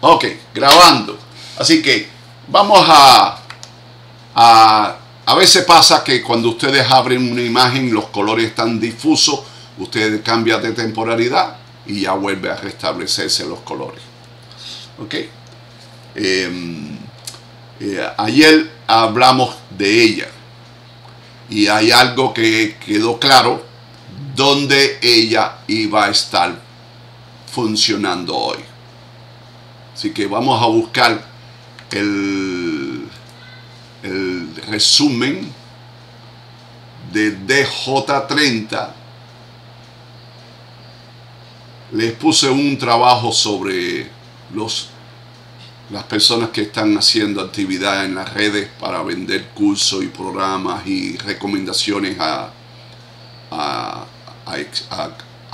Ok, grabando. Así que vamos a veces pasa que cuando ustedes abren una imagen los colores están difusos, ustedes cambian de temporalidad y ya vuelve a restablecerse los colores. Ok. Ayer hablamos de ella y hay algo que quedó claro donde ella iba a estar funcionando hoy. Así que vamos a buscar el resumen de DJ30. Les puse un trabajo sobre las personas que están haciendo actividad en las redes para vender cursos y programas y recomendaciones a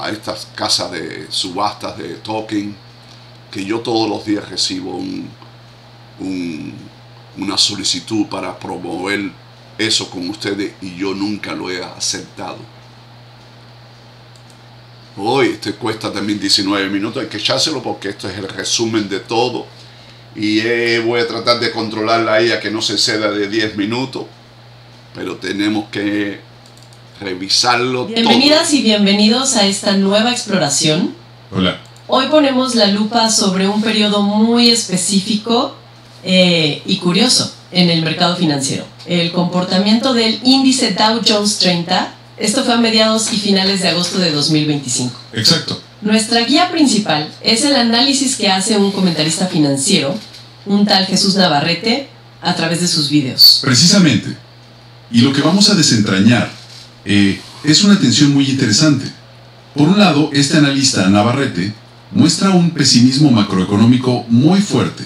estas casas de subastas de token, que yo todos los días recibo una solicitud para promover eso con ustedes y yo nunca lo he aceptado. Hoy este cuesta también 19 minutos, hay que echárselo porque esto es el resumen de todo y voy a tratar de controlarla a ella que no se ceda de 10 minutos, pero tenemos que revisarlo. Bienvenidas y bienvenidos a esta nueva exploración. Hola. Hoy ponemos la lupa sobre un periodo muy específico y curioso en el mercado financiero. El comportamiento del índice Dow Jones 30. Esto fue a mediados y finales de agosto de 2025. Exacto. Nuestra guía principal es el análisis que hace un comentarista financiero, un tal Jesús Navarrete, a través de sus videos. Precisamente. Y lo que vamos a desentrañar es una tensión muy interesante. Por un lado, este analista Navarrete muestra un pesimismo macroeconómico muy fuerte,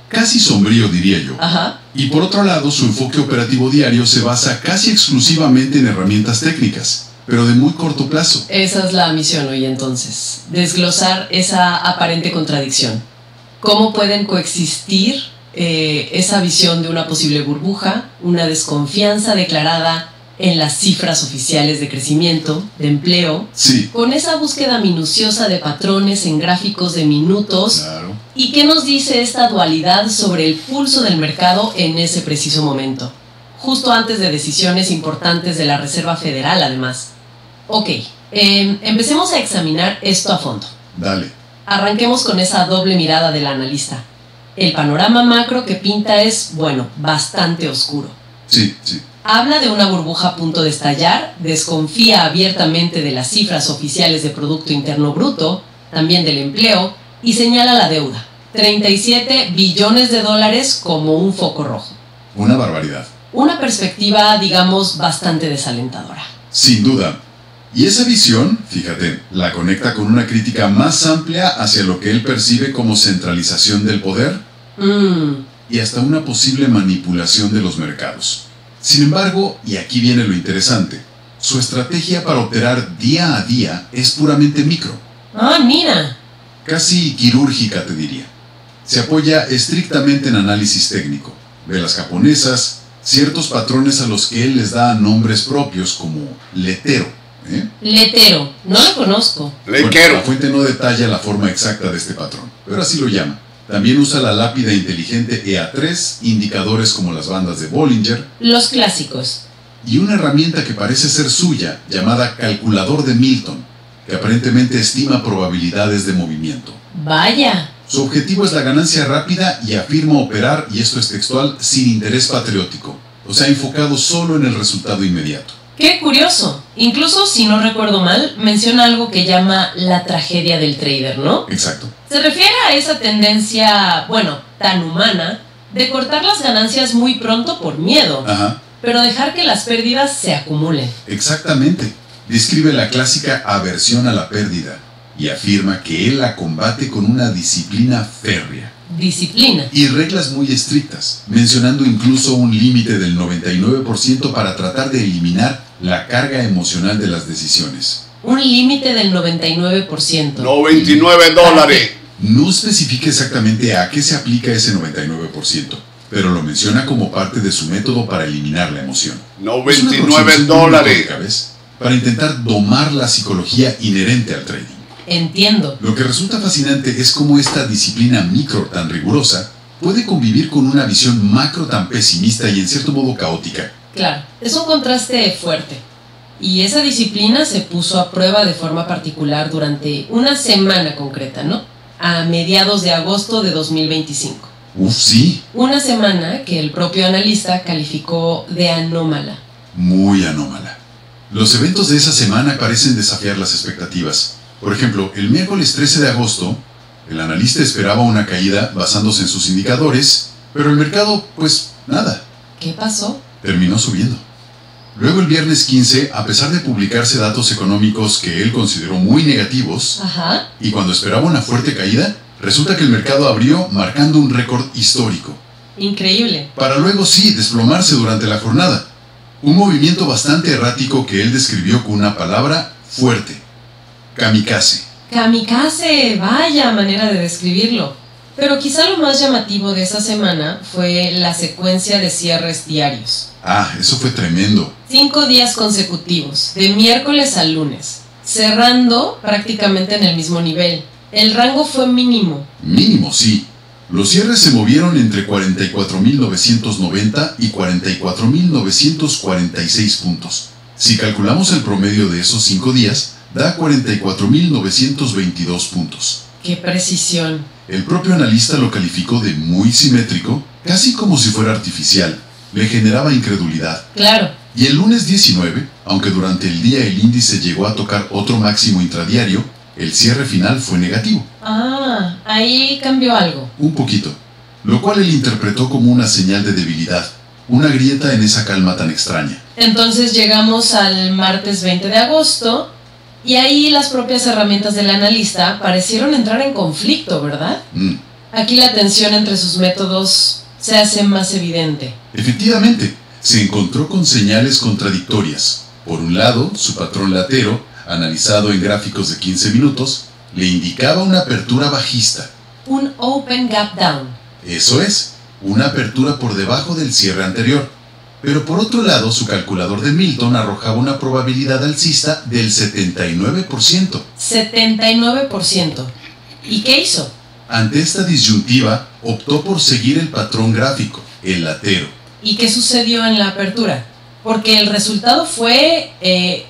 casi sombrío diría yo. Ajá. Y por otro lado, su enfoque operativo diario se basa casi exclusivamente en herramientas técnicas, pero de muy corto plazo. Esa es la misión hoy entonces, desglosar esa aparente contradicción. ¿Cómo pueden coexistir esa visión de una posible burbuja, una desconfianza declarada en las cifras oficiales de crecimiento, de empleo, sí, con esa búsqueda minuciosa de patrones en gráficos de minutos? Claro. ¿Y qué nos dice esta dualidad sobre el pulso del mercado en ese preciso momento? Justo antes de decisiones importantes de la Reserva Federal, además. Ok, empecemos a examinar esto a fondo. Dale. Arranquemos con esa doble mirada del analista. El panorama macro que pinta es, bueno, bastante oscuro. Sí, sí. Habla de una burbuja a punto de estallar, desconfía abiertamente de las cifras oficiales de Producto Interno Bruto, también del empleo, y señala la deuda, 37 billones de dólares como un foco rojo. Una barbaridad. Una perspectiva, digamos, bastante desalentadora. Sin duda. Y esa visión, fíjate, la conecta con una crítica más amplia hacia lo que él percibe como centralización del poder y hasta una posible manipulación de los mercados. Sin embargo, y aquí viene lo interesante, su estrategia para operar día a día es puramente micro. ¡Ah, mira! Casi quirúrgica, te diría. Se apoya estrictamente en análisis técnico, velas japonesas, ciertos patrones a los que él les da nombres propios como letero. Letero, no lo conozco. Bueno, la fuente no detalla la forma exacta de este patrón, pero así lo llama. También usa la lápida inteligente EA3, indicadores como las bandas de Bollinger. Los clásicos. Y una herramienta que parece ser suya, llamada calculador de Milton, que aparentemente estima probabilidades de movimiento. Vaya. Su objetivo es la ganancia rápida y afirma operar, y esto es textual, sin interés patriótico, o sea, enfocado solo en el resultado inmediato. ¡Qué curioso! Incluso, si no recuerdo mal, menciona algo que llama la tragedia del trader, ¿no? Exacto. Se refiere a esa tendencia, bueno, tan humana, de cortar las ganancias muy pronto por miedo, Ajá. pero dejar que las pérdidas se acumulen. Exactamente. Describe la clásica aversión a la pérdida y afirma que él la combate con una disciplina férrea. Disciplina. Y reglas muy estrictas, mencionando incluso un límite del 99% para tratar de eliminar la carga emocional de las decisiones. Un límite del 99%. $99. No especifica exactamente a qué se aplica ese 99%, pero lo menciona como parte de su método para eliminar la emoción. $99. ¿Ves? Para intentar domar la psicología inherente al trading. Entiendo. Lo que resulta fascinante es cómo esta disciplina micro tan rigurosa puede convivir con una visión macro tan pesimista y en cierto modo caótica. Claro, es un contraste fuerte. Y esa disciplina se puso a prueba de forma particular durante una semana concreta, ¿no? A mediados de agosto de 2025. Uf, sí. Una semana que el propio analista calificó de anómala. Muy anómala. Los eventos de esa semana parecen desafiar las expectativas. Por ejemplo, el miércoles 13 de agosto, el analista esperaba una caída basándose en sus indicadores, pero el mercado, pues, nada. ¿Qué pasó? Terminó subiendo. Luego el viernes 15, a pesar de publicarse datos económicos que él consideró muy negativos, Ajá. y cuando esperaba una fuerte caída, resulta que el mercado abrió marcando un récord histórico. Increíble. Para luego sí desplomarse durante la jornada. Un movimiento bastante errático que él describió con una palabra fuerte. Kamikaze. Kamikaze, vaya manera de describirlo. Pero quizá lo más llamativo de esa semana fue la secuencia de cierres diarios. Ah, eso fue tremendo. 5 días consecutivos, de miércoles al lunes, cerrando prácticamente en el mismo nivel. El rango fue mínimo. Mínimo, sí. Los cierres se movieron entre 44.990 y 44.946 puntos. Si calculamos el promedio de esos 5 días, da 44.922 puntos. ¡Qué precisión! El propio analista lo calificó de muy simétrico, casi como si fuera artificial. Le generaba incredulidad. Claro. Y el lunes 19, aunque durante el día el índice llegó a tocar otro máximo intradiario, el cierre final fue negativo. Ah, ahí cambió algo. Un poquito. Lo cual él interpretó como una señal de debilidad, una grieta en esa calma tan extraña. Entonces llegamos al martes 20 de agosto y ahí las propias herramientas del analista parecieron entrar en conflicto, ¿verdad? Aquí la tensión entre sus métodos se hace más evidente. Efectivamente, se encontró con señales contradictorias. Por un lado, su patrón latero, analizado en gráficos de 15 minutos, le indicaba una apertura bajista. Un open gap down. Eso es, una apertura por debajo del cierre anterior. Pero por otro lado, su calculador de Milton arrojaba una probabilidad alcista del 79%. 79%. ¿Y qué hizo? Ante esta disyuntiva, optó por seguir el patrón gráfico, el latero. ¿Y qué sucedió en la apertura? Porque el resultado fue,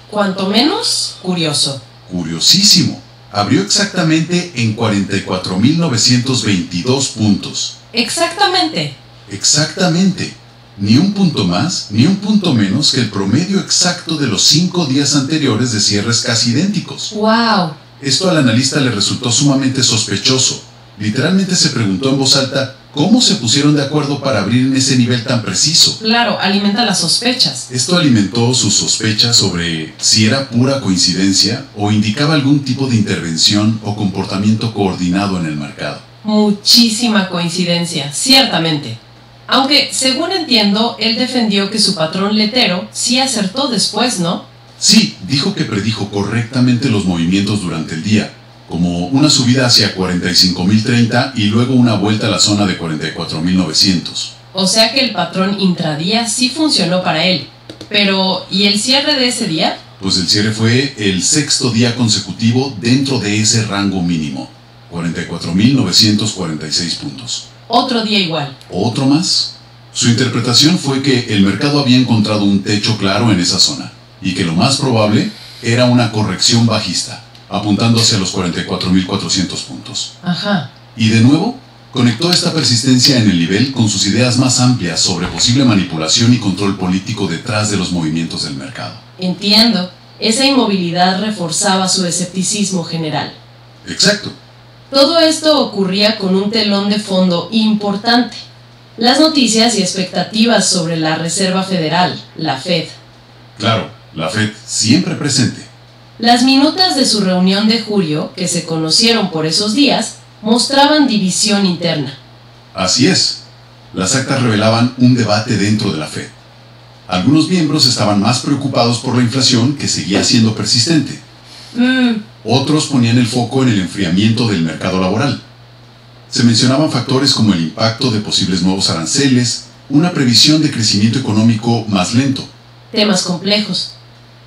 cuanto menos, curioso. Curiosísimo. Abrió exactamente en 44.922 puntos. Exactamente. Exactamente. Ni un punto más, ni un punto menos que el promedio exacto de los 5 días anteriores de cierres casi idénticos. ¡Wow! Esto al analista le resultó sumamente sospechoso. Literalmente se preguntó en voz alta, ¿cómo se pusieron de acuerdo para abrir en ese nivel tan preciso? Claro, alimenta las sospechas. Esto alimentó sus sospechas sobre si era pura coincidencia o indicaba algún tipo de intervención o comportamiento coordinado en el mercado. Muchísima coincidencia, ciertamente. Aunque, según entiendo, él defendió que su patrón letero sí acertó después, ¿no? Sí, dijo que predijo correctamente los movimientos durante el día, como una subida hacia 45.030 y luego una vuelta a la zona de 44.900. O sea que el patrón intradía sí funcionó para él. Pero, ¿y el cierre de ese día? Pues el cierre fue el 6º día consecutivo dentro de ese rango mínimo, 44.946 puntos. Otro día igual. ¿Otro más? Su interpretación fue que el mercado había encontrado un techo claro en esa zona, y que lo más probable era una corrección bajista, apuntando hacia los 44.400 puntos. Ajá. Y de nuevo, conectó esta persistencia en el nivel con sus ideas más amplias sobre posible manipulación y control político detrás de los movimientos del mercado. Entiendo. Esa inmovilidad reforzaba su escepticismo general. Exacto. Todo esto ocurría con un telón de fondo importante. Las noticias y expectativas sobre la Reserva Federal, la Fed. Claro, la Fed siempre presente. Las minutas de su reunión de julio, que se conocieron por esos días, mostraban división interna. Así es. Las actas revelaban un debate dentro de la Fed. Algunos miembros estaban más preocupados por la inflación, que seguía siendo persistente. Otros ponían el foco en el enfriamiento del mercado laboral. Se mencionaban factores como el impacto de posibles nuevos aranceles, una previsión de crecimiento económico más lento. Temas complejos.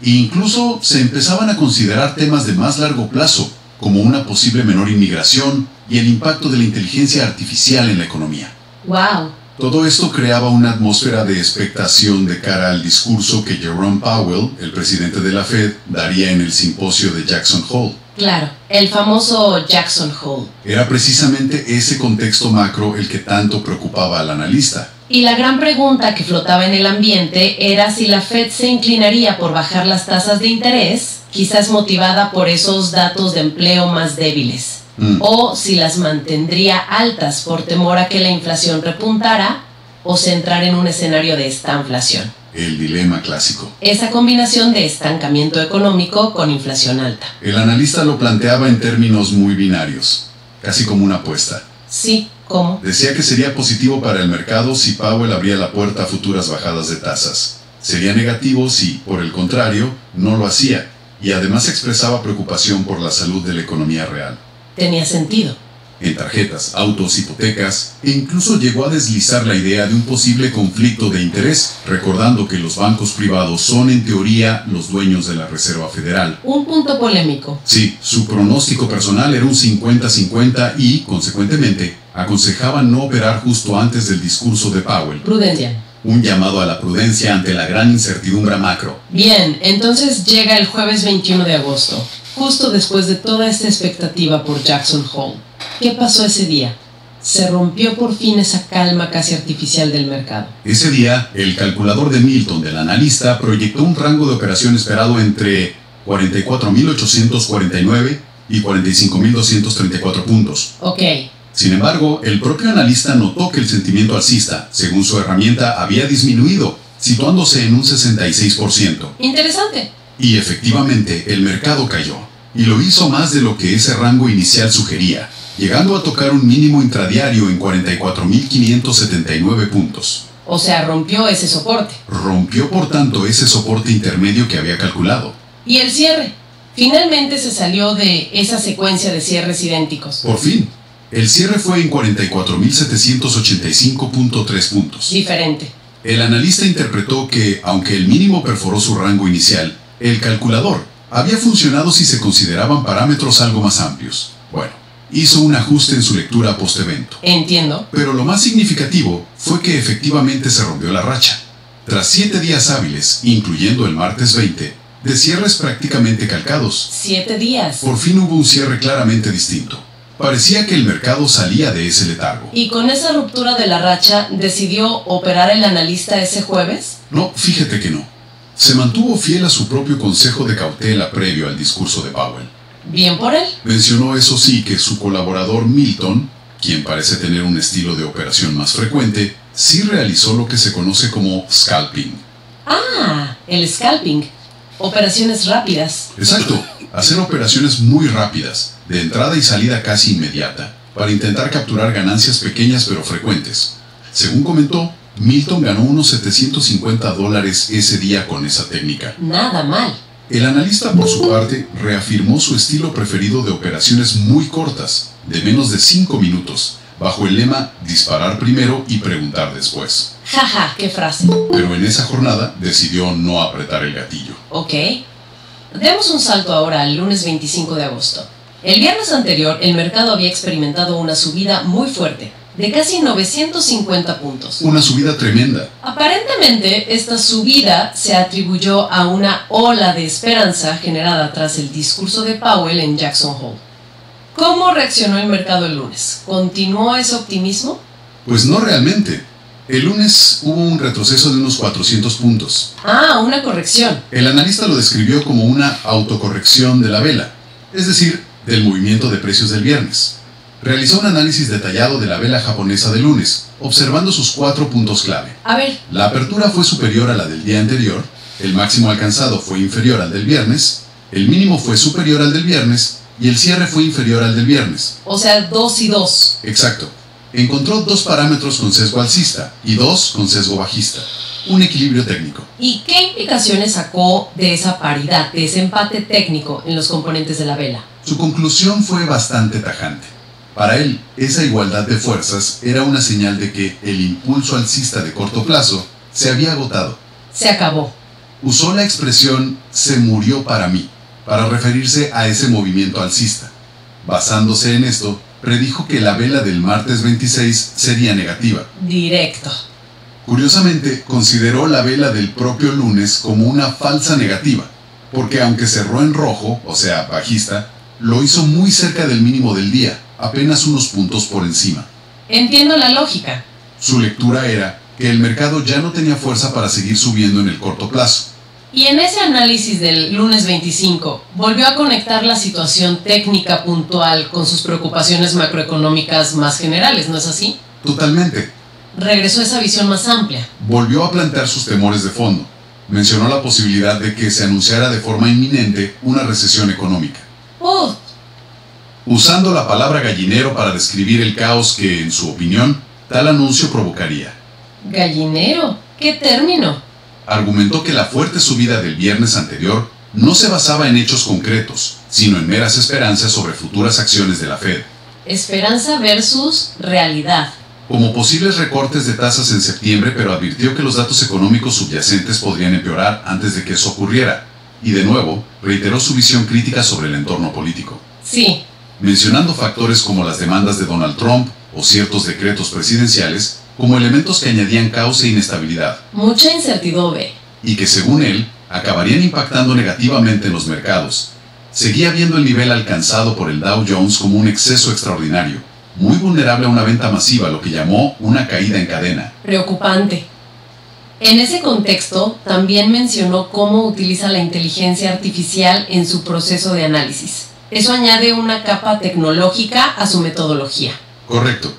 E incluso se empezaban a considerar temas de más largo plazo, como una posible menor inmigración y el impacto de la inteligencia artificial en la economía. ¡Wow! Todo esto creaba una atmósfera de expectación de cara al discurso que Jerome Powell, el presidente de la Fed, daría en el simposio de Jackson Hole. Claro, el famoso Jackson Hole. Era precisamente ese contexto macro el que tanto preocupaba al analista. Y la gran pregunta que flotaba en el ambiente era si la Fed se inclinaría por bajar las tasas de interés, quizás motivada por esos datos de empleo más débiles, o si las mantendría altas por temor a que la inflación repuntara o se entrara en un escenario de estanflación. El dilema clásico. Esa combinación de estancamiento económico con inflación alta. El analista lo planteaba en términos muy binarios, casi como una apuesta. Sí, ¿cómo? Decía que sería positivo para el mercado si Powell abría la puerta a futuras bajadas de tasas. Sería negativo si, por el contrario, no lo hacía, y además expresaba preocupación por la salud de la economía real. Tenía sentido. En tarjetas, autos, hipotecas, e incluso llegó a deslizar la idea de un posible conflicto de interés, recordando que los bancos privados son en teoría los dueños de la Reserva Federal. Un punto polémico. Sí, su pronóstico personal era un 50-50 y, consecuentemente, aconsejaba no operar justo antes del discurso de Powell. Prudencia. Un llamado a la prudencia ante la gran incertidumbre macro. Bien, entonces llega el jueves 21 de agosto, justo después de toda esta expectativa por Jackson Hole. ¿Qué pasó ese día? Se rompió por fin esa calma casi artificial del mercado. Ese día, el calculador de Milton del analista proyectó un rango de operación esperado entre 44.849 y 45.234 puntos. Ok. Sin embargo, el propio analista notó que el sentimiento alcista, según su herramienta, había disminuido, situándose en un 66%. Interesante. Y efectivamente, el mercado cayó, y lo hizo más de lo que ese rango inicial sugería, llegando a tocar un mínimo intradiario en 44.579 puntos. O sea, rompió ese soporte. Rompió, por tanto, ese soporte intermedio que había calculado. ¿Y el cierre? Finalmente se salió de esa secuencia de cierres idénticos. Por fin. El cierre fue en 44.785.3 puntos. Diferente. El analista interpretó que, aunque el mínimo perforó su rango inicial, el calculador había funcionado si se consideraban parámetros algo más amplios. Bueno, hizo un ajuste en su lectura post-evento. Entiendo. Pero lo más significativo fue que efectivamente se rompió la racha. Tras 7 días hábiles, incluyendo el martes 20, de cierres prácticamente calcados, 7 días. por fin hubo un cierre claramente distinto. Parecía que el mercado salía de ese letargo. ¿Y con esa ruptura de la racha decidió operar el analista ese jueves? No, fíjate que no. Se mantuvo fiel a su propio consejo de cautela previo al discurso de Powell. Bien por él. Mencionó, eso sí, que su colaborador Milton, quien parece tener un estilo de operación más frecuente, sí realizó lo que se conoce como scalping. Ah, el scalping. Operaciones rápidas. Exacto, hacer operaciones muy rápidas, de entrada y salida casi inmediata, para intentar capturar ganancias pequeñas pero frecuentes. Según comentó, Milton ganó unos $750 ese día con esa técnica. Nada mal. El analista, por su parte, reafirmó su estilo preferido de operaciones muy cortas, de menos de 5 minutos, bajo el lema disparar primero y preguntar después. Jaja, qué frase. Pero en esa jornada decidió no apretar el gatillo. Ok. Demos un salto ahora al lunes 25 de agosto. El viernes anterior, el mercado había experimentado una subida muy fuerte, de casi 950 puntos. Una subida tremenda. Aparentemente, esta subida se atribuyó a una ola de esperanza generada tras el discurso de Powell en Jackson Hole. ¿Cómo reaccionó el mercado el lunes? ¿Continuó ese optimismo? Pues no realmente. El lunes hubo un retroceso de unos 400 puntos. Ah, una corrección. El analista lo describió como una autocorrección de la vela, es decir, del movimiento de precios del viernes. Realizó un análisis detallado de la vela japonesa del lunes, observando sus 4 puntos clave. A ver. La apertura fue superior a la del día anterior, el máximo alcanzado fue inferior al del viernes, el mínimo fue superior al del viernes y el cierre fue inferior al del viernes. O sea, 2 y 2. Exacto. Encontró 2 parámetros con sesgo alcista y 2 con sesgo bajista. Un equilibrio técnico. ¿Y qué implicaciones sacó de esa paridad, de ese empate técnico en los componentes de la vela? Su conclusión fue bastante tajante. Para él, esa igualdad de fuerzas era una señal de que el impulso alcista de corto plazo se había agotado. Se acabó. Usó la expresión "se murió para mí", para referirse a ese movimiento alcista. Basándose en esto, predijo que la vela del martes 26 sería negativa. Directo. Curiosamente, consideró la vela del propio lunes como una falsa negativa, porque aunque cerró en rojo, o sea, bajista, lo hizo muy cerca del mínimo del día, apenas unos puntos por encima. Entiendo la lógica. Su lectura era que el mercado ya no tenía fuerza para seguir subiendo en el corto plazo. Y en ese análisis del lunes 25, volvió a conectar la situación técnica puntual con sus preocupaciones macroeconómicas más generales, ¿no es así? Totalmente. Regresó a esa visión más amplia. Volvió a plantear sus temores de fondo. Mencionó la posibilidad de que se anunciara de forma inminente una recesión económica. Usando la palabra gallinero para describir el caos que, en su opinión, tal anuncio provocaría. ¿Gallinero? ¿Qué término? Argumentó que la fuerte subida del viernes anterior no se basaba en hechos concretos, sino en meras esperanzas sobre futuras acciones de la Fed. Esperanza versus realidad. Como posibles recortes de tasas en septiembre, pero advirtió que los datos económicos subyacentes podrían empeorar antes de que eso ocurriera. Y de nuevo, reiteró su visión crítica sobre el entorno político. Sí. Mencionando factores como las demandas de Donald Trump o ciertos decretos presidenciales como elementos que añadían caos e inestabilidad. Mucha incertidumbre. Y que, según él, acabarían impactando negativamente en los mercados. Seguía viendo el nivel alcanzado por el Dow Jones como un exceso extraordinario, muy vulnerable a una venta masiva, lo que llamó una caída en cadena. Preocupante. En ese contexto, también mencionó cómo utiliza la inteligencia artificial en su proceso de análisis. Eso añade una capa tecnológica a su metodología. Correcto.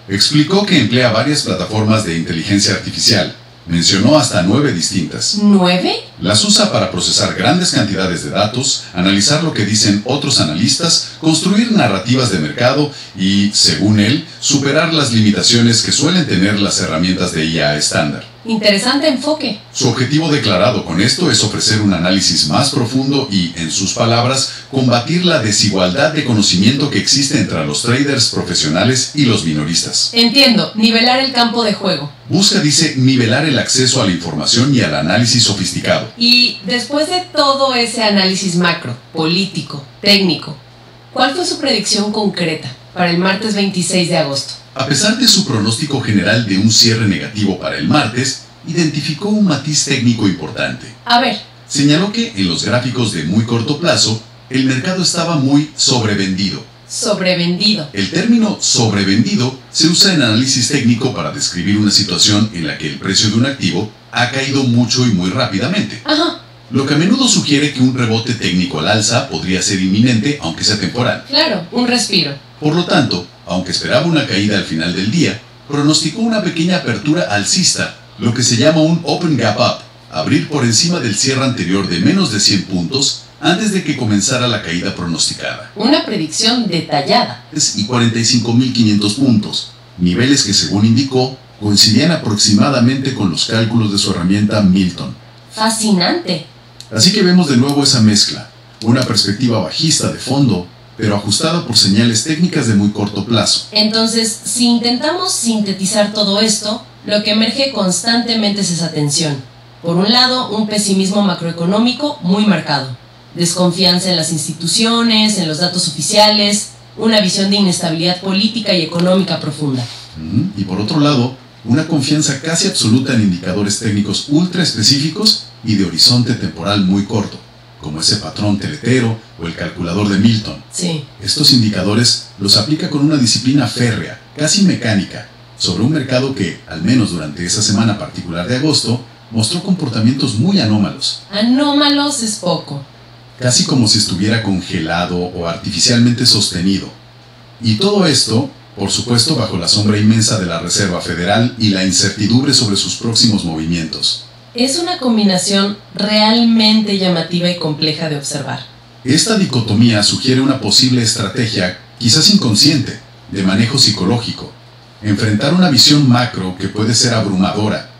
Explicó que emplea varias plataformas de inteligencia artificial. Mencionó hasta 9 distintas. ¿9? Las usa para procesar grandes cantidades de datos, analizar lo que dicen otros analistas, construir narrativas de mercado y, según él, superar las limitaciones que suelen tener las herramientas de IA estándar. Interesante enfoque. Su objetivo declarado con esto es ofrecer un análisis más profundo y, en sus palabras, combatir la desigualdad de conocimiento que existe entre los traders profesionales y los minoristas. Entiendo, nivelar el campo de juego. Busca, dice, nivelar el acceso a la información y al análisis sofisticado. Y después de todo ese análisis macro, político, técnico, ¿cuál fue su predicción concreta para el martes 26 de agosto? A pesar de su pronóstico general de un cierre negativo para el martes, identificó un matiz técnico importante. A ver. Señaló que en los gráficos de muy corto plazo, el mercado estaba muy sobrevendido. Sobrevendido. El término sobrevendido se usa en análisis técnico para describir una situación en la que el precio de un activo ha caído mucho y muy rápidamente. Ajá. Lo que a menudo sugiere que un rebote técnico al alza podría ser inminente, aunque sea temporal. Claro, un respiro. Por lo tanto, aunque esperaba una caída al final del día, pronosticó una pequeña apertura alcista, lo que se llama un Open Gap Up, abrir por encima del cierre anterior de menos de 100 puntos antes de que comenzara la caída pronosticada. Una predicción detallada. Y 45.500 puntos, niveles que, según indicó, coincidían aproximadamente con los cálculos de su herramienta Milton. Fascinante. Así que vemos de nuevo esa mezcla, una perspectiva bajista de fondo, pero ajustada por señales técnicas de muy corto plazo. Entonces, si intentamos sintetizar todo esto, lo que emerge constantemente es esa tensión. Por un lado, un pesimismo macroeconómico muy marcado, desconfianza en las instituciones, en los datos oficiales, una visión de inestabilidad política y económica profunda. Y por otro lado, una confianza casi absoluta en indicadores técnicos ultra específicos y de horizonte temporal muy corto, como ese patrón teletero o el calculador de Milton. Sí. Estos indicadores los aplica con una disciplina férrea, casi mecánica, sobre un mercado que, al menos durante esa semana particular de agosto, mostró comportamientos muy anómalos. Anómalos es poco. Casi como si estuviera congelado o artificialmente sostenido. Y todo esto, por supuesto, bajo la sombra inmensa de la Reserva Federal y la incertidumbre sobre sus próximos movimientos. Es una combinación realmente llamativa y compleja de observar. Esta dicotomía sugiere una posible estrategia, quizás inconsciente, de manejo psicológico. Enfrentar una visión macro que puede ser abrumadora,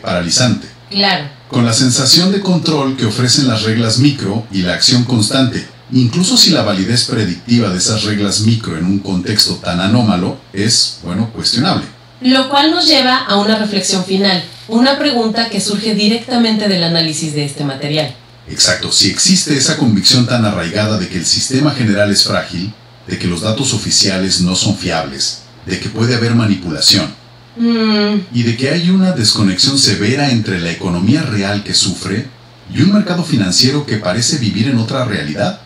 paralizante. Claro. Con la sensación de control que ofrecen las reglas micro y la acción constante, incluso si la validez predictiva de esas reglas micro en un contexto tan anómalo es, cuestionable. Lo cual nos lleva a una reflexión final, una pregunta que surge directamente del análisis de este material. Exacto, si existe esa convicción tan arraigada de que el sistema general es frágil, de que los datos oficiales no son fiables, de que puede haber manipulación, y de que hay una desconexión severa entre la economía real que sufre y un mercado financiero que parece vivir en otra realidad.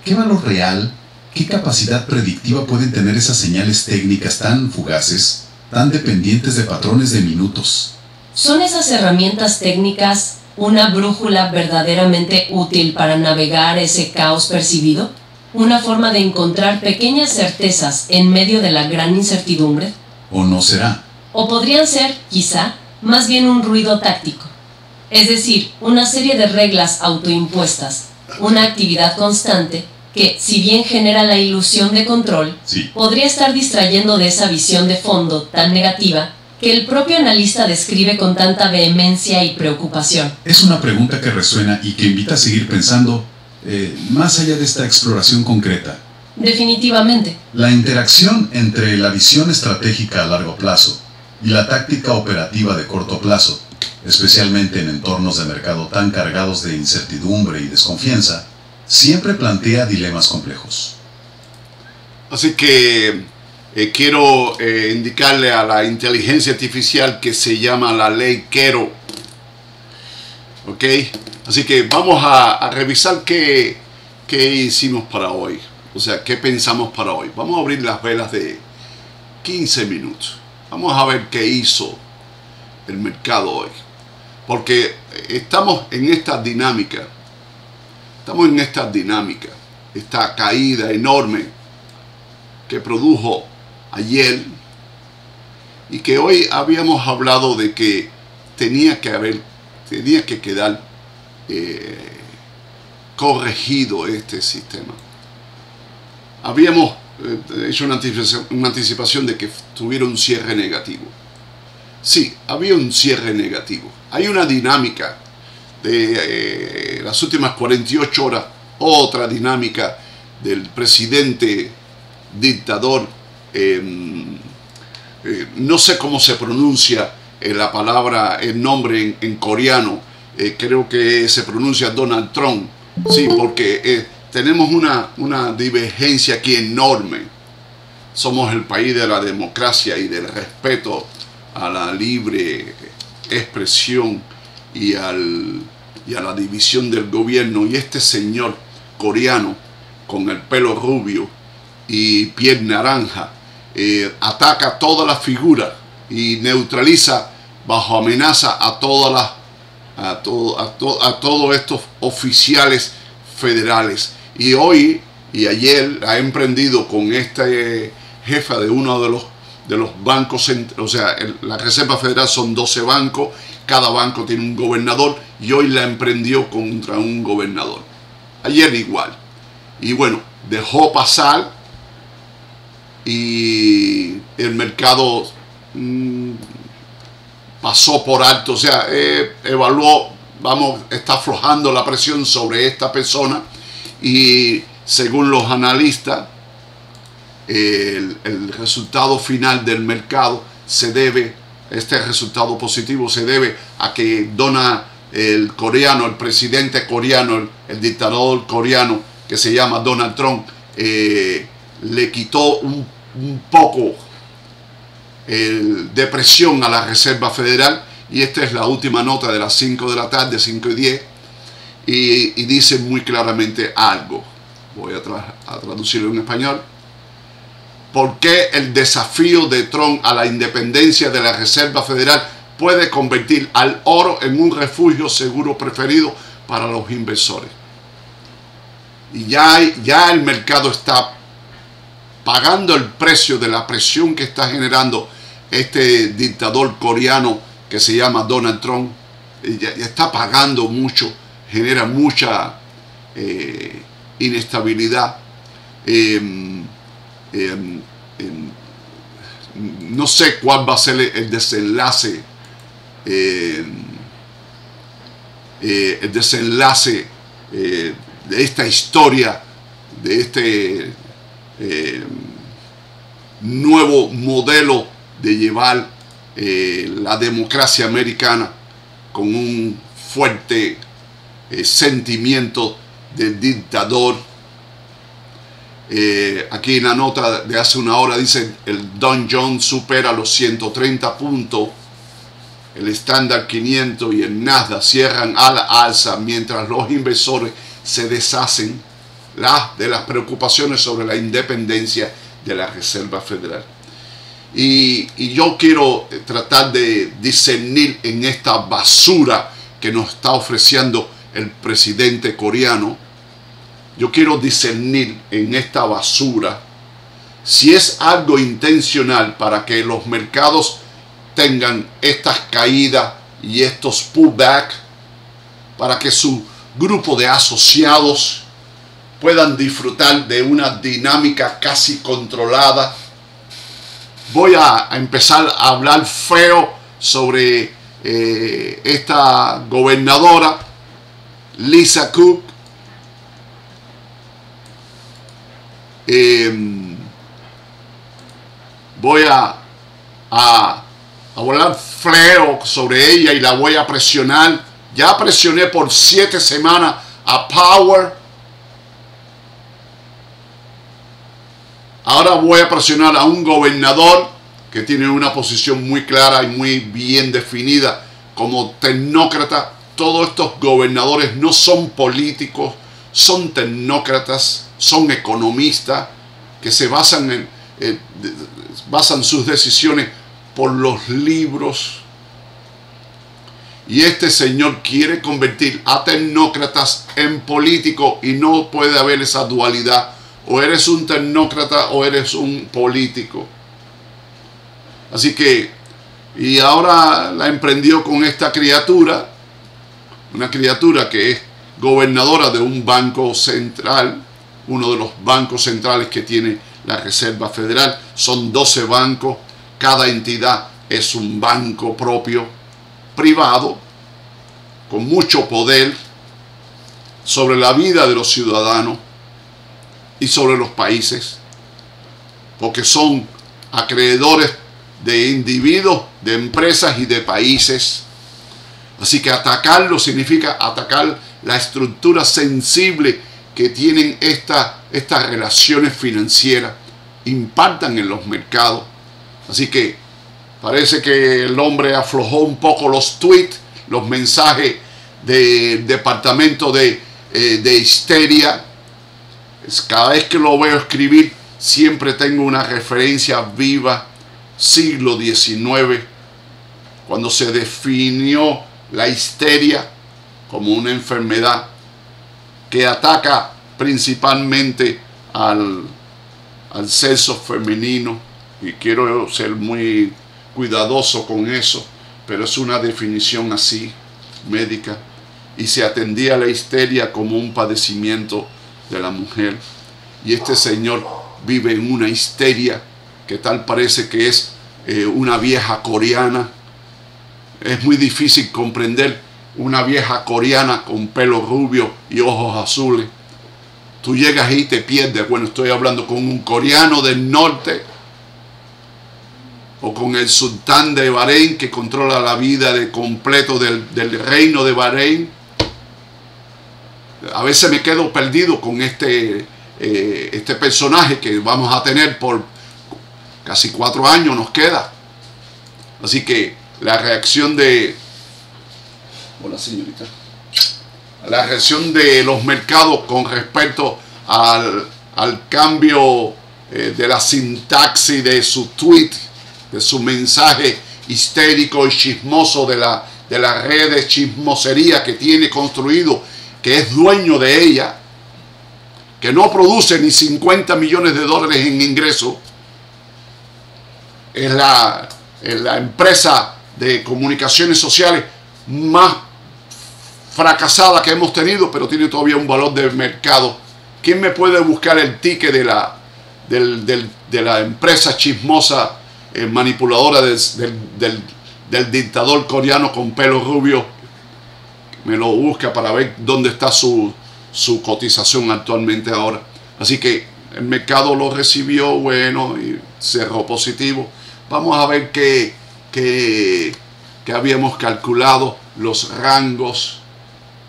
¿Qué valor real, qué capacidad predictiva pueden tener esas señales técnicas tan fugaces, tan dependientes de patrones de minutos? ¿Son esas herramientas técnicas una brújula verdaderamente útil para navegar ese caos percibido? ¿Una forma de encontrar pequeñas certezas en medio de la gran incertidumbre? ¿O no será? O podrían ser, quizá, más bien un ruido táctico. Es decir, una serie de reglas autoimpuestas, una actividad constante que, si bien genera la ilusión de control, sí, podría estar distrayendo de esa visión de fondo tan negativa que el propio analista describe con tanta vehemencia y preocupación. Es una pregunta que resuena y que invita a seguir pensando más allá de esta exploración concreta. Definitivamente. La interacción entre la visión estratégica a largo plazo y la táctica operativa de corto plazo, especialmente en entornos de mercado tan cargados de incertidumbre y desconfianza, siempre plantea dilemas complejos. Así que quiero indicarle a la inteligencia artificial que se llama la ley Quero. ¿Ok? Así que vamos a revisar qué hicimos para hoy. O sea, qué pensamos para hoy. Vamos a abrir las velas de 15 minutos. Vamos a ver qué hizo el mercado hoy. Porque estamos en esta dinámica. Esta caída enorme que produjo ayer y que hoy habíamos hablado de que tenía que quedar corregido este sistema. Habíamos hecho una anticipación de que tuviera un cierre negativo. Sí, había un cierre negativo. Hay una dinámica de las últimas 48 horas, otra dinámica del presidente dictador, no sé cómo se pronuncia la palabra, el nombre en coreano, creo que se pronuncia Donald Trump, sí, porque tenemos una divergencia aquí enorme. Somos el país de la democracia y del respeto a la libre expresión y a la división del gobierno, y este señor coreano con el pelo rubio y piel naranja ataca todas las figuras y neutraliza bajo amenaza a todos estos oficiales federales, y hoy y ayer ha emprendido con este jefa de uno de los bancos, o sea, la Reserva Federal son 12 bancos, cada banco tiene un gobernador, y hoy la emprendió contra un gobernador. Ayer igual. Y bueno, dejó pasar y el mercado pasó por alto, o sea, evaluó, está aflojando la presión sobre esta persona, y según los analistas, el resultado final del mercado este resultado positivo se debe a que el presidente coreano, el dictador coreano que se llama Donald Trump, le quitó un poco de presión a la Reserva Federal. Y esta es la última nota de las 5 de la tarde, 5:10, y dice muy claramente algo. Voy a traducirlo en español. ¿Por qué el desafío de Trump a la independencia de la Reserva Federal puede convertir al oro en un refugio seguro preferido para los inversores? Y ya el mercado está pagando el precio de la presión que está generando este dictador coreano que se llama Donald Trump. Ya está pagando mucho, genera mucha inestabilidad. No sé cuál va a ser el desenlace de esta historia, de este nuevo modelo de llevar la democracia americana con un fuerte sentimiento del dictador. Aquí en la nota de hace una hora dice el Dow Jones supera los 130 puntos, el Standard 500 y el Nasdaq cierran a la alza mientras los inversores se deshacen de las preocupaciones sobre la independencia de la Reserva Federal. Y yo quiero tratar de discernir en esta basura que nos está ofreciendo el presidente coreano. Yo quiero discernir en esta basura si es algo intencional para que los mercados tengan estas caídas y estos pullbacks, para que su grupo de asociados puedan disfrutar de una dinámica casi controlada. Voy a empezar a hablar feo sobre esta gobernadora, Lisa Cook. Voy a hablar feo sobre ella y la voy a presionar. Ya presioné por 7 semanas a Power. Ahora voy a presionar a un gobernador que tiene una posición muy clara y muy bien definida como tecnócrata. Todos estos gobernadores no son políticos, son tecnócratas, son economistas que se basan sus decisiones por los libros. Y este señor quiere convertir a tecnócratas en políticos y no puede haber esa dualidad. O eres un tecnócrata o eres un político. Así que, y ahora la emprendió con esta criatura, una criatura que es gobernadora de un banco central, uno de los bancos centrales que tiene la Reserva Federal. Son 12 bancos, cada entidad es un banco propio, privado, con mucho poder sobre la vida de los ciudadanos y sobre los países, porque son acreedores de individuos, de empresas y de países. Así que atacarlo significa atacar la estructura sensible que tienen estas relaciones financieras, impactan en los mercados. Así que parece que el hombre aflojó un poco los tweets, los mensajes del departamento de histeria. Cada vez que lo veo escribir, siempre tengo una referencia viva, siglo XIX, cuando se definió la histeria como una enfermedad que ataca principalmente al sexo femenino, y quiero ser muy cuidadoso con eso, pero es una definición así, médica, y se atendía a la histeria como un padecimiento de la mujer. Y este señor vive en una histeria que tal parece que es una vieja coreana. Es muy difícil comprender una vieja coreana con pelo rubio y ojos azules. Tú llegas ahí y te pierdes. Bueno, estoy hablando con un coreano del norte o con el sultán de Bahrein, que controla la vida de completo del reino de Bahrein. A veces me quedo perdido con este personaje que vamos a tener por casi 4 años nos queda. Así que la reacción de... Hola, señorita. La reacción de los mercados con respecto al cambio de la sintaxis de su tweet, de su mensaje histérico y chismoso de la red de chismosería que tiene construido, que es dueño de ella, que no produce ni 50 millones de dólares en ingresos. Es la empresa de comunicaciones sociales más fracasada que hemos tenido, pero tiene todavía un valor de mercado. ¿Quién me puede buscar el ticket de la empresa chismosa manipuladora del dictador coreano con pelo rubio? Me lo busca para ver dónde está su cotización actualmente ahora. Así que el mercado lo recibió bueno y cerró positivo. Vamos a ver qué habíamos calculado, los rangos,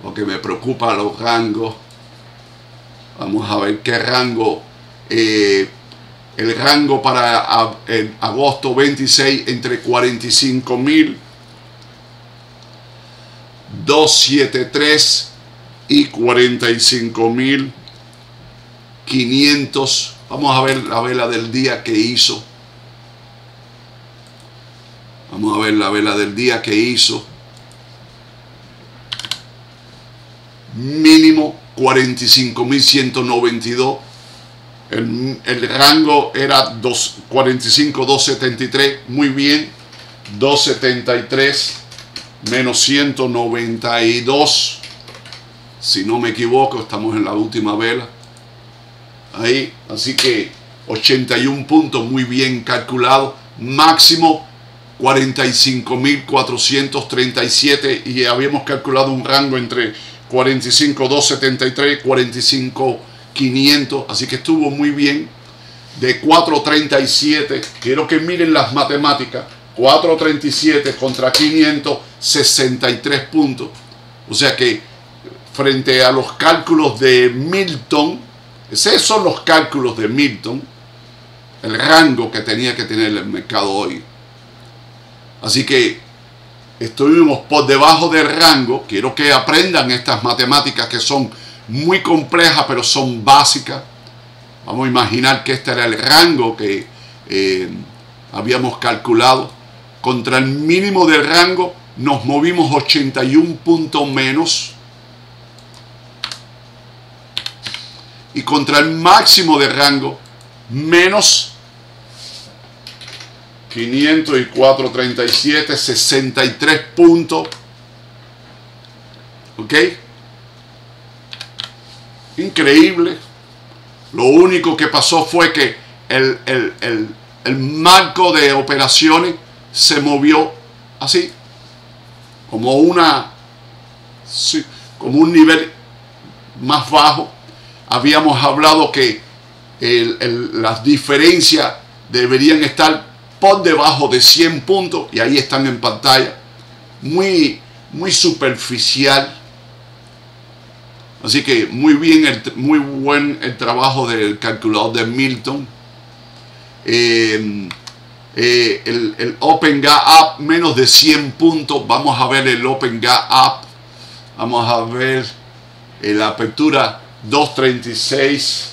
porque me preocupan los rangos. Vamos a ver qué rango el rango para el agosto 26 entre 45.273 y 45.500. Vamos a ver la vela del día que hizo. Vamos a ver la vela del día que hizo. Mínimo 45.192. El rango era 45.273. Muy bien. 273 menos 192. Si no me equivoco, estamos en la última vela. Ahí. Así que 81 puntos muy bien calculado. Máximo 45.437 y habíamos calculado un rango entre 45.273 y 45.500, así que estuvo muy bien. De 437, quiero que miren las matemáticas, 437 contra 563 puntos, o sea que frente a los cálculos de Milton, esos son los cálculos de Milton, el rango que tenía que tener el mercado hoy. Así que estuvimos por debajo del rango. Quiero que aprendan estas matemáticas que son muy complejas, pero son básicas. Vamos a imaginar que este era el rango que habíamos calculado. Contra el mínimo del rango nos movimos 81 puntos menos. Y contra el máximo del rango, menos 504.37, 63 puntos. ¿Ok? Increíble. Lo único que pasó fue que el marco de operaciones se movió así, como un nivel más bajo. Habíamos hablado que las diferencias deberían estar por debajo de 100 puntos y ahí están en pantalla. Muy superficial. Así que muy bien, muy buen el trabajo del calculador de Milton. El Open Gap menos de 100 puntos. Vamos a ver el Open Gap. Vamos a ver la apertura 236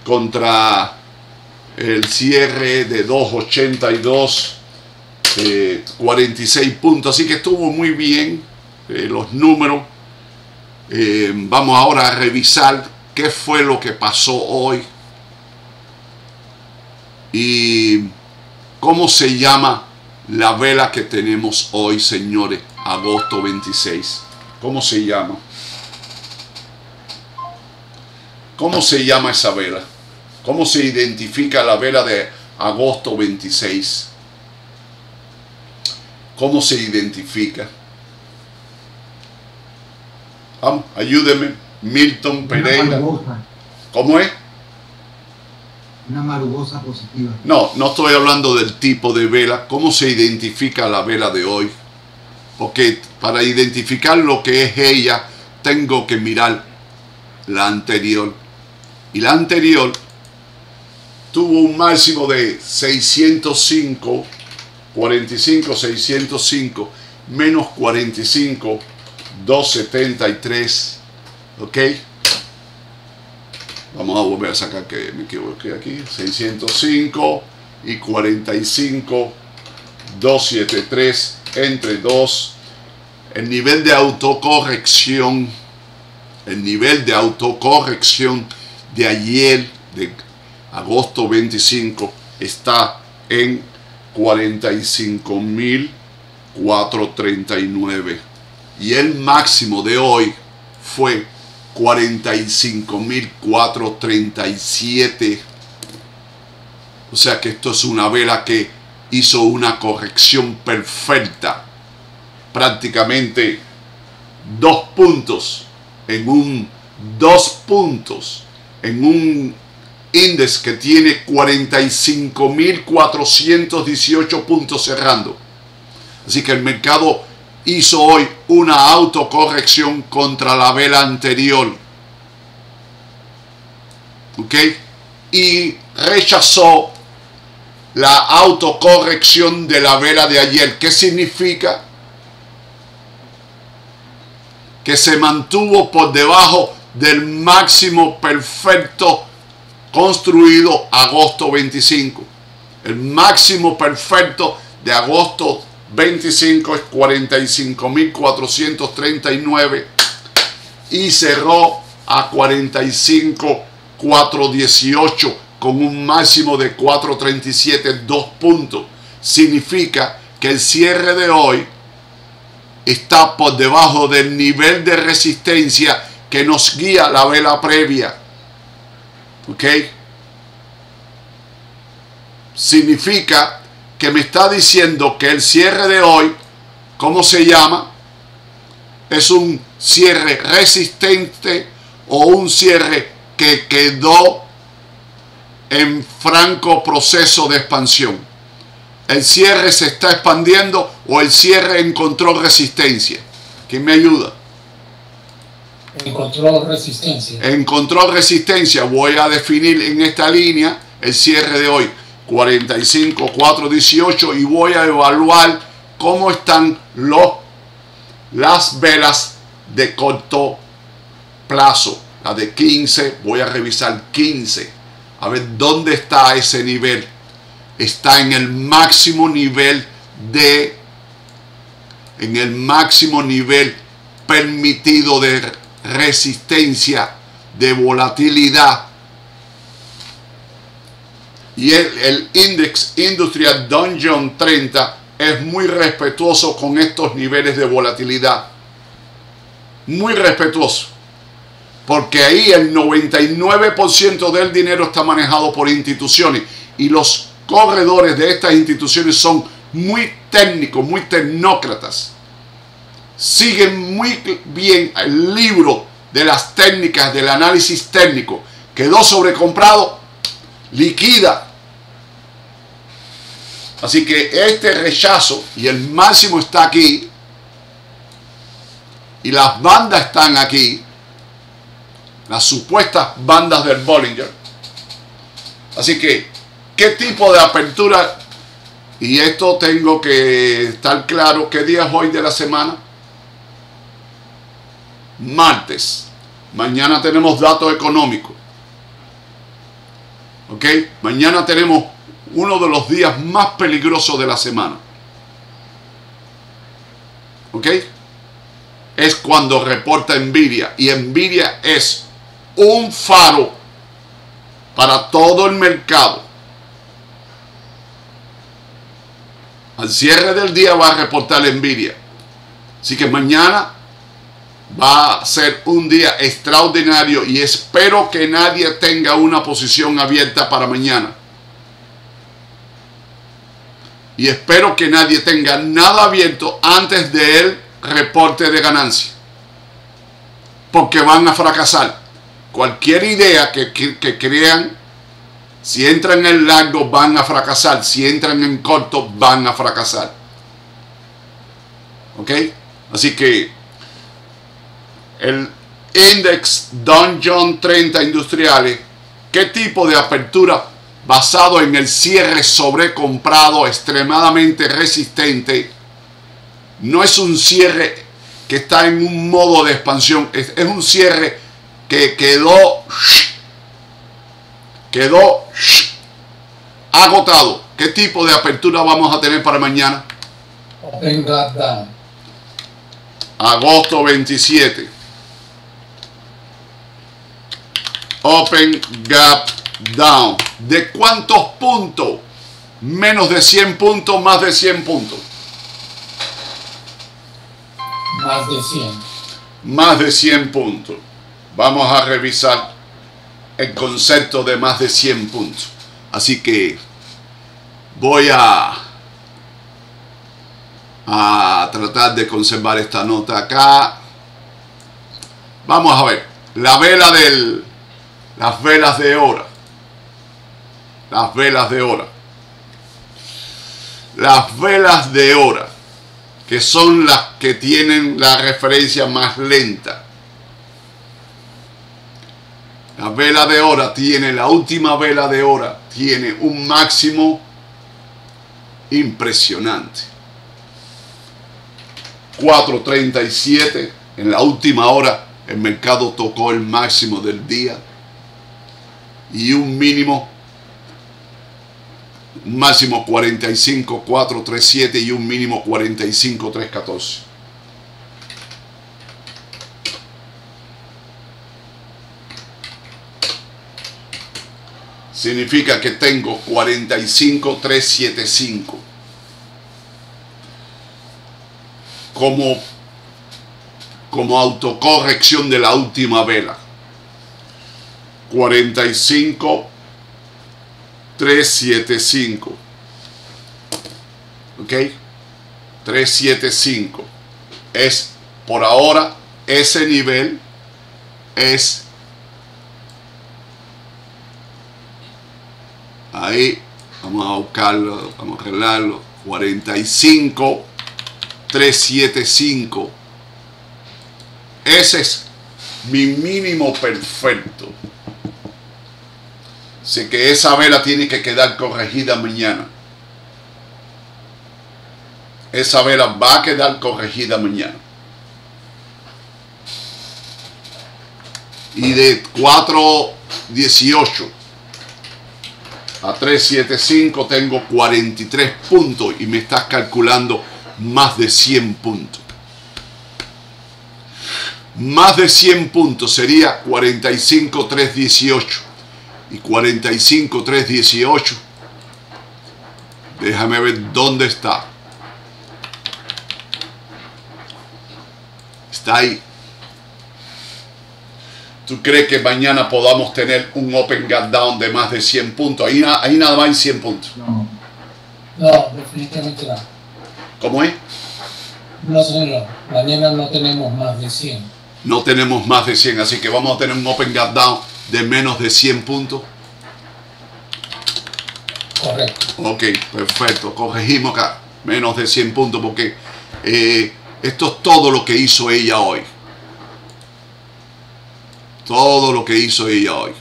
contra el cierre de 282, 46 puntos. Así que estuvo muy bien los números. Vamos ahora a revisar qué fue lo que pasó hoy y cómo se llama la vela que tenemos hoy, señores. Agosto 26. ¿Cómo se llama? ¿Cómo se llama esa vela? ¿Cómo se identifica la vela de agosto 26? ¿Cómo se identifica? Ayúdeme, Milton Pereira. ¿Cómo es? Una marugosa positiva. No estoy hablando del tipo de vela. ¿Cómo se identifica la vela de hoy? Porque para identificar lo que es ella, tengo que mirar la anterior. Y la anterior tuvo un máximo de 605, 45, 605, menos 45, 273. ¿Ok? Vamos a volver a sacar que me equivoqué aquí. 605 y 45, 273 entre 2. El nivel de autocorrección. El nivel de autocorrección de ayer, de agosto 25, está en 45.439. Y el máximo de hoy fue 45.437. O sea que esto es una vela que hizo una corrección perfecta. Prácticamente 2 puntos en un índice que tiene 45.418 puntos cerrando. Así que el mercado hizo hoy una autocorrección contra la vela anterior. ¿Ok? y rechazó la autocorrección de la vela de ayer. ¿Qué significa? Que se mantuvo por debajo del máximo perfecto construido agosto 25. El máximo perfecto de agosto 25 es 45.439 y cerró a 45.418 con un máximo de 437, 2 puntos. Significa que el cierre de hoy está por debajo del nivel de resistencia que nos guía la vela previa. ¿Ok? Significa que me está diciendo que el cierre de hoy, ¿cómo se llama? Es un cierre resistente o un cierre que quedó en franco proceso de expansión. ¿El cierre se está expandiendo o el cierre encontró resistencia? ¿Quién me ayuda? Encontró resistencia. Encontró resistencia. Voy a definir en esta línea el cierre de hoy, 45.418, y voy a evaluar cómo están las velas de corto plazo. La de 15, voy a revisar 15, a ver dónde está ese nivel. Está en el máximo nivel permitido de resistencia, de volatilidad. Y el índice industrial Dow Jones 30 es muy respetuoso con estos niveles de volatilidad. Muy respetuoso. Porque ahí el 99% del dinero está manejado por instituciones. Y los corredores de estas instituciones son muy técnicos, muy tecnócratas. Siguen muy bien el libro de las técnicas del análisis técnico. Quedó sobrecomprado, liquida. Así que este rechazo y el máximo está aquí y las bandas están aquí, las supuestas bandas del Bollinger. Así que, ¿qué tipo de apertura? Y esto tengo que estar claro. ¿Qué día es hoy de la semana? Martes. Mañana tenemos datos económicos. ¿Ok? Mañana tenemos uno de los días más peligrosos de la semana. ¿Ok? Es cuando reporta Nvidia. Y Nvidia es un faro para todo el mercado. Al cierre del día va a reportar Nvidia. Así que mañana va a ser un día extraordinario y espero que nadie tenga una posición abierta para mañana. Y espero que nadie tenga nada abierto antes del reporte de ganancia. Porque van a fracasar. Cualquier idea que crean, si entran en largo van a fracasar. Si entran en corto van a fracasar. ¿Ok? Así que el Index Dow Jones 30 industriales, ¿qué tipo de apertura? Basado en el cierre sobrecomprado extremadamente resistente. No es un cierre que está en un modo de expansión, es un cierre que quedó agotado. ¿Qué tipo de apertura vamos a tener para mañana? Open gap down. Agosto 27. Open gap down. ¿De cuántos puntos? Menos de 100 puntos, más de 100 puntos. Más de 100. Más de 100 puntos. Vamos a revisar el concepto de más de 100 puntos. Así que voy a tratar de conservar esta nota acá. Vamos a ver. La vela las velas de hora. Las velas de hora. Las velas de hora, que son las que tienen la referencia más lenta. La vela de hora tiene, la última vela de hora tiene un máximo impresionante. 4.37, en la última hora el mercado tocó el máximo del día y un máximo 45.437 y un mínimo 45.314. Significa que tengo 45.375 como autocorrección de la última vela. 45.375. ¿Ok? 375 es por ahora ese nivel es ahí. Vamos a buscarlo, vamos a arreglarlo. 45.375. Ese es mi mínimo perfecto. Sé que esa vela tiene que quedar corregida mañana. Esa vela va a quedar corregida mañana. Y de 4.18 a 3.75 tengo 43 puntos y me estás calculando más de 100 puntos. Más de 100 puntos sería 45.318 y 45.318. Déjame ver dónde está. Está ahí. ¿Tú crees que mañana podamos tener un open gap down de más de 100 puntos? Ahí nada más hay 100 puntos. No, definitivamente no. ¿Cómo es? No, señor. Mañana no tenemos más de 100. No tenemos más de 100, así que vamos a tener un open gap down de menos de 100 puntos. Correcto. Ok, perfecto. Corregimos acá. Menos de 100 puntos porque esto es todo lo que hizo ella hoy. Todo lo que hizo ella hoy.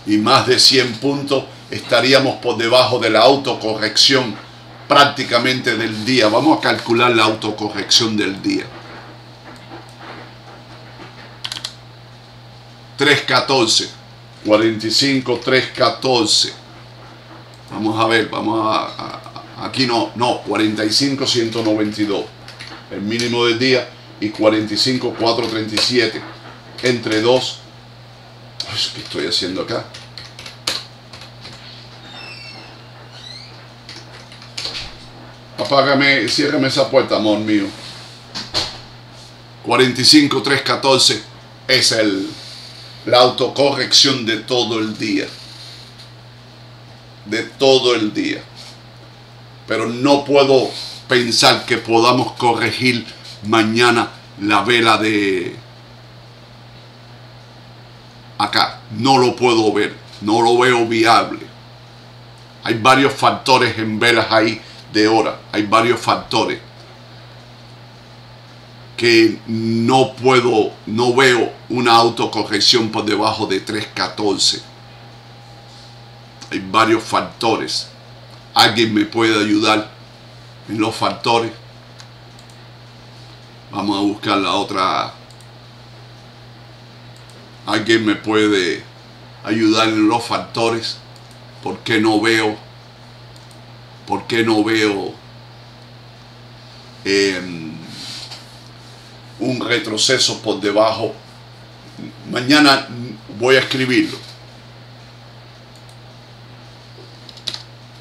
Y más de 100 puntos estaríamos por debajo de la autocorrección prácticamente del día. Vamos a calcular la autocorrección del día. 3.14. 45.314. Vamos a ver, aquí no, 45.192. El mínimo del día y 45.437. Entre 2. ¿Qué estoy haciendo acá? Apágame, ciérrame esa puerta, amor mío. 45.314 es la autocorrección de todo el día. De todo el día. Pero no puedo pensar que podamos corregir mañana la vela de acá. No lo puedo ver. No lo veo viable. Hay varios factores en velas ahí de hora. Hay varios factores que no veo una autocorrección por debajo de 3.14. Hay varios factores. ¿Alguien me puede ayudar en los factores? Vamos a buscar la otra. ¿Alguien me puede ayudar en los factores? ¿Por qué no veo? Un retroceso por debajo? Mañana voy a escribirlo.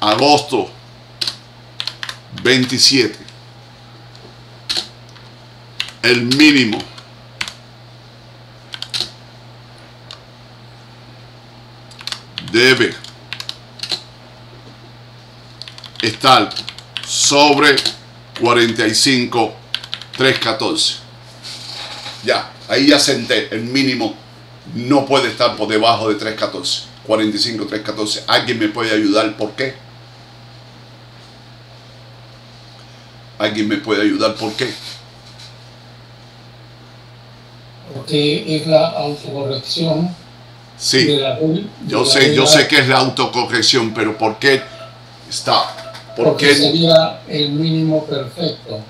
Agosto 27. El mínimo debe estar sobre 45.314. Ya, ahí ya senté. El mínimo no puede estar por debajo de 3.14. 45.314. ¿Alguien me puede ayudar? ¿Por qué? ¿Alguien me puede ayudar? ¿Por qué? Porque es la autocorrección Sí, yo sé que es la autocorrección, pero ¿por qué está? Porque sería el mínimo perfecto.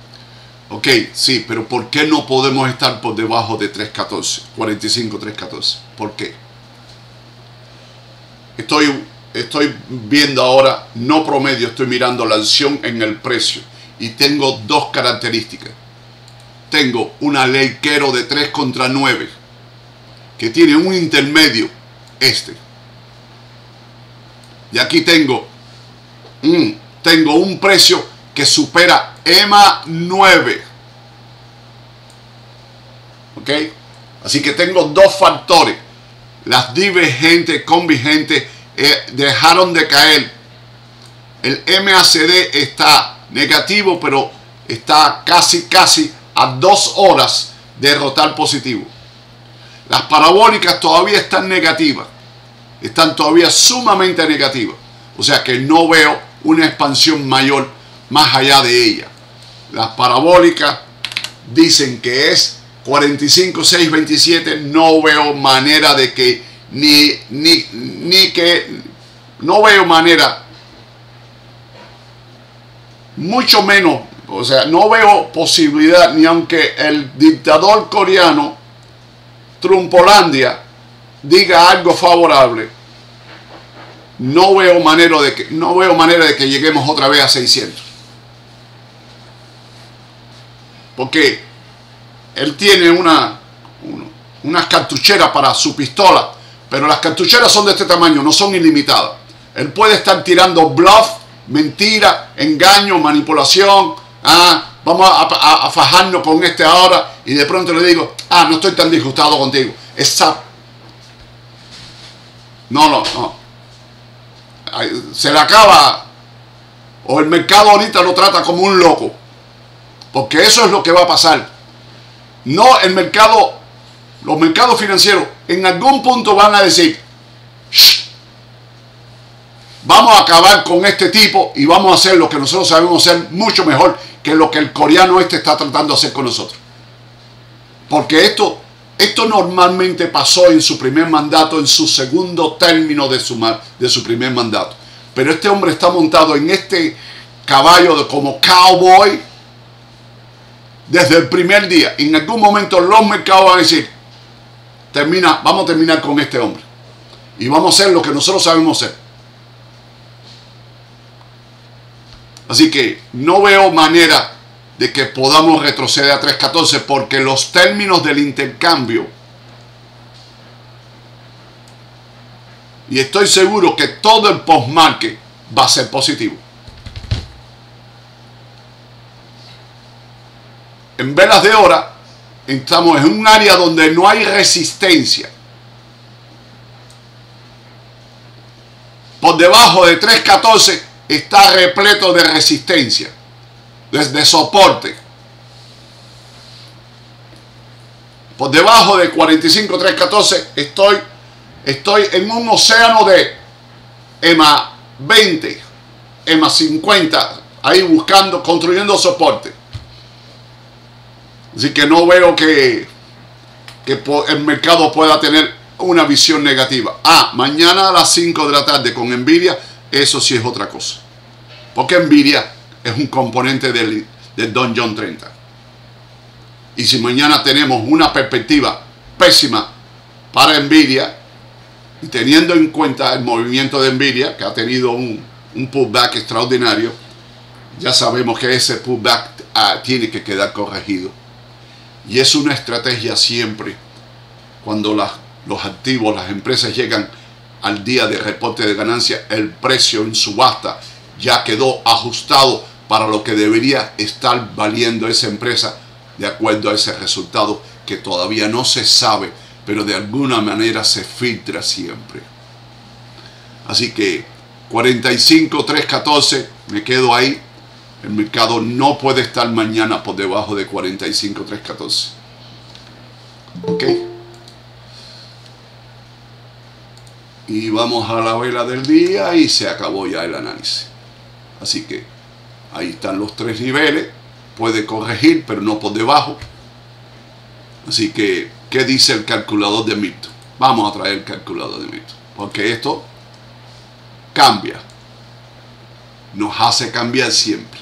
Ok, sí, pero ¿por qué no podemos estar por debajo de 3.14, 45.314? ¿Por qué? Estoy viendo ahora, no promedio, estoy mirando la acción en el precio y tengo dos características. Tengo un alequero de 3 contra 9 que tiene un intermedio, y aquí tengo un precio que supera EMA 9. ¿Ok? Así que tengo dos factores. Las divergentes, convergentes dejaron de caer. El MACD está negativo, pero está casi a 2 horas de derrotar positivo. Las parabólicas todavía están negativas. Están todavía sumamente negativas. O sea que no veo una expansión mayor más allá de ella. Las parabólicas dicen que es 45.627. No veo manera de que no veo manera, mucho menos, o sea, no veo posibilidad, ni aunque el dictador coreano Trumpolandia diga algo favorable, no veo manera de que lleguemos otra vez a 600. Porque él tiene unas cartucheras para su pistola, pero las cartucheras son de este tamaño, no son ilimitadas. Él puede estar tirando bluff, mentira, engaño, manipulación. Vamos a fajarnos con este ahora, y de pronto le digo, no estoy tan disgustado contigo. No. Se le acaba, o el mercado ahorita lo trata como un loco, porque eso es lo que va a pasar. No, los mercados financieros en algún punto van a decir, vamos a acabar con este tipo y vamos a hacer lo que nosotros sabemos hacer mucho mejor que lo que el coreano está tratando de hacer con nosotros. Porque esto normalmente pasó en su primer mandato, en su segundo término de su primer mandato. Pero este hombre está montado en este caballo como cowboy desde el primer día. En algún momento los mercados van a decir, vamos a terminar con este hombre. Y vamos a hacer lo que nosotros sabemos hacer. Así que no veo manera de que podamos retroceder a 3.14 porque los términos del intercambio, y estoy seguro que todo el post-market va a ser positivo. En velas de hora estamos en un área donde no hay resistencia. Por debajo de 3.14 está repleto de resistencia, de soporte. Por debajo de 45.314 estoy en un océano de EMA 20, EMA 50, ahí buscando, construyendo soporte. Así que no veo que el mercado pueda tener una visión negativa. Mañana a las 5 de la tarde con Nvidia, eso sí es otra cosa. Porque Nvidia es un componente del Dow Jones 30. Y si mañana tenemos una perspectiva pésima para Nvidia, y teniendo en cuenta el movimiento de Nvidia, que ha tenido un pullback extraordinario, ya sabemos que ese pullback tiene que quedar corregido. Y es una estrategia siempre, cuando los activos, las empresas llegan al día de reporte de ganancia, el precio en subasta ya quedó ajustado para lo que debería estar valiendo esa empresa de acuerdo a ese resultado que todavía no se sabe, pero de alguna manera se filtra siempre. Así que 45.314, me quedo ahí. El mercado no puede estar mañana por debajo de 45.314. Ok. Y vamos a la vela del día y se acabó ya el análisis. Así que ahí están los tres niveles. Puede corregir, pero no por debajo. Así que, ¿qué dice el calculador de Milton? Vamos a traer el calculador de Milton, porque esto cambia, nos hace cambiar siempre.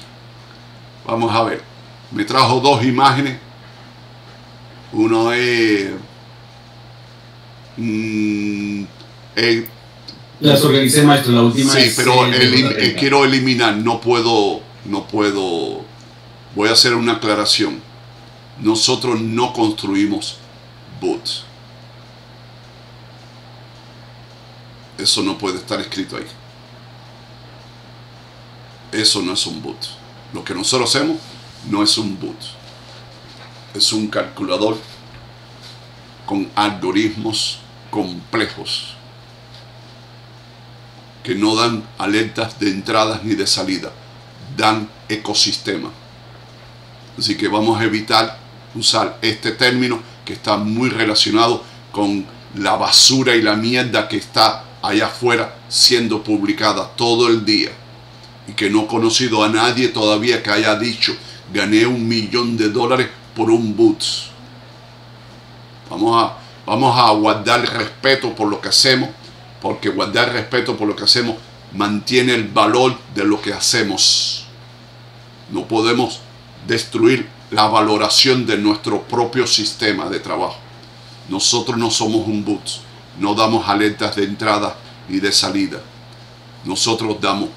Vamos a ver, me trajo dos imágenes. Uno es las organicé, maestro, la última. sí, es, pero quiero eliminar, no puedo, voy a hacer una aclaración. Nosotros no construimos boots. Eso no puede estar escrito ahí. Eso no es un boot. Lo que nosotros hacemos no es un boot. Es un calculador con algoritmos complejos que no dan alertas de entrada ni de salida, dan ecosistema. Así que vamos a evitar usar este término que está muy relacionado con la basura y la mierda que está allá afuera siendo publicada todo el día, y que no he conocido a nadie todavía que haya dicho gané $1 millón por un boot. Vamos a guardar respeto por lo que hacemos, porque guardar respeto por lo que hacemos mantiene el valor de lo que hacemos. No podemos destruir la valoración de nuestro propio sistema de trabajo. Nosotros no somos un boot, no damos alertas de entrada y de salida. Nosotros damos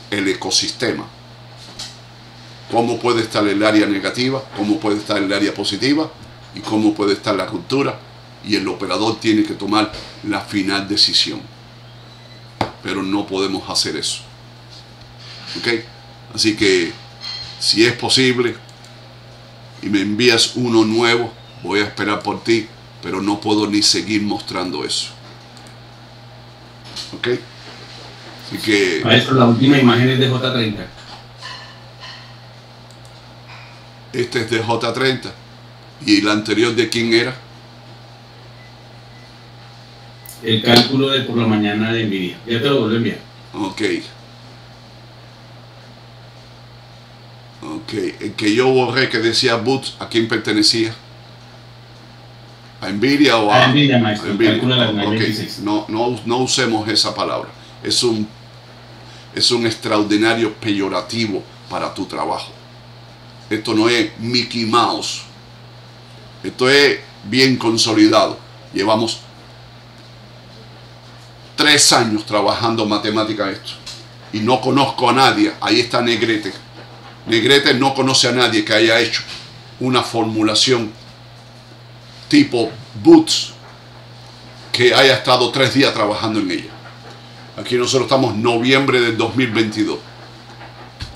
el ecosistema. Cómo puede estar el área negativa, cómo puede estar el área positiva y cómo puede estar la ruptura, y el operador tiene que tomar la final decisión. Pero no podemos hacer eso. ¿Ok? Así que si es posible y me envías uno nuevo, voy a esperar por ti, pero no puedo ni seguir mostrando eso. ¿Ok? Así que... Maestro, la última imagen es de J30. Este es de J30. ¿Y la anterior de quién era? El cálculo de por la mañana de NVIDIA. Ya te lo vuelvo a enviar. Ok. Ok. El que yo borré que decía boots, ¿a quién pertenecía? ¿A NVIDIA o a...? A NVIDIA, maestro. NVIDIA. El cálculo de la Okay. 26. No usemos esa palabra. Es un extraordinario peyorativo para tu trabajo. Esto no es Mickey Mouse. Esto es bien consolidado. Llevamos 3 años trabajando matemática esto. Y no conozco a nadie. Ahí está Negrete. Negrete no conoce a nadie que haya hecho una formulación tipo boots que haya estado 3 días trabajando en ella. Aquí nosotros estamos en noviembre del 2022.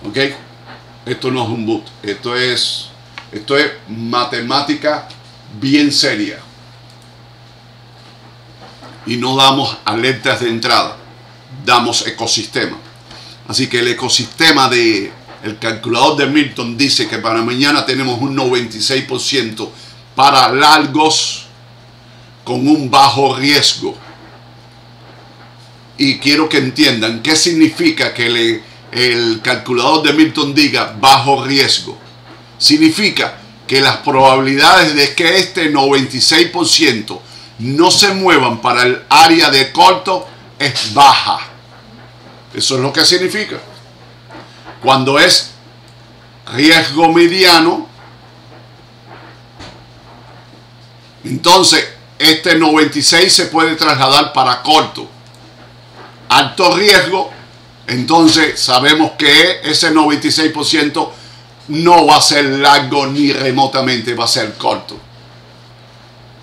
¿Ok? Esto no es un boot. Esto es matemática bien seria. Y no damos alertas de entrada, damos ecosistema. Así que el ecosistema del calculador de Milton dice que para mañana tenemos un 96% para largos con un bajo riesgo. Y quiero que entiendan qué significa que el calculador de Milton diga bajo riesgo. Significa que las probabilidades de que este 96% no se muevan para el área de corto es baja. Eso es lo que significa. Cuando es riesgo mediano, entonces este 96 se puede trasladar para corto. Alto riesgo, entonces sabemos que ese 96% no va a ser largo ni remotamente va a ser corto.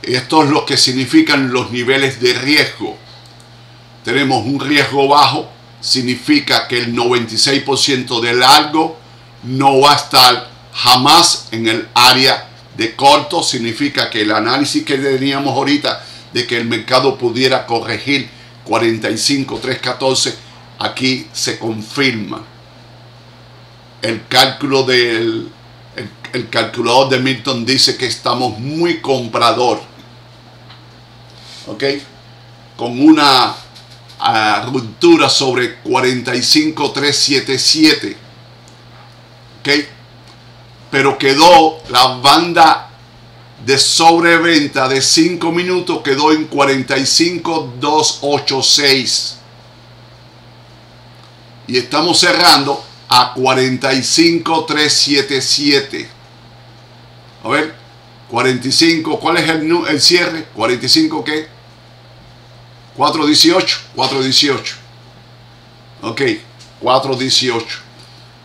Esto es lo que significan los niveles de riesgo. Tenemos un riesgo bajo, significa que el 96% de largo no va a estar jamás en el área de corto. Significa que el análisis que teníamos ahorita de que el mercado pudiera corregir 45,314, aquí se confirma. El cálculo el calculador de Milton dice que estamos muy comprador. ¿Ok? Con una ruptura sobre 45,377. ¿Ok? Pero quedó la banda de sobreventa de 5 minutos quedó en 45,286. Y estamos cerrando a 45,377. A ver, 45, ¿cuál es el cierre? 45, ¿qué? 418, 418. Ok, 418.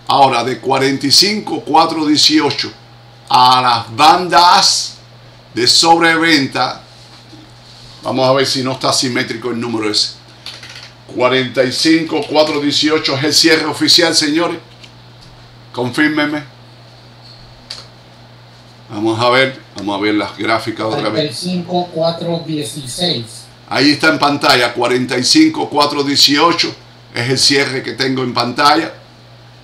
Ahora, de 45, 418 a las bandas de sobreventa, vamos a ver si no está simétrico el número ese. 45, 418 es el cierre oficial, señores. Confírmenme. Vamos a ver las gráficas otra vez. 45, 416. Ahí está en pantalla, 45, 418 es el cierre que tengo en pantalla.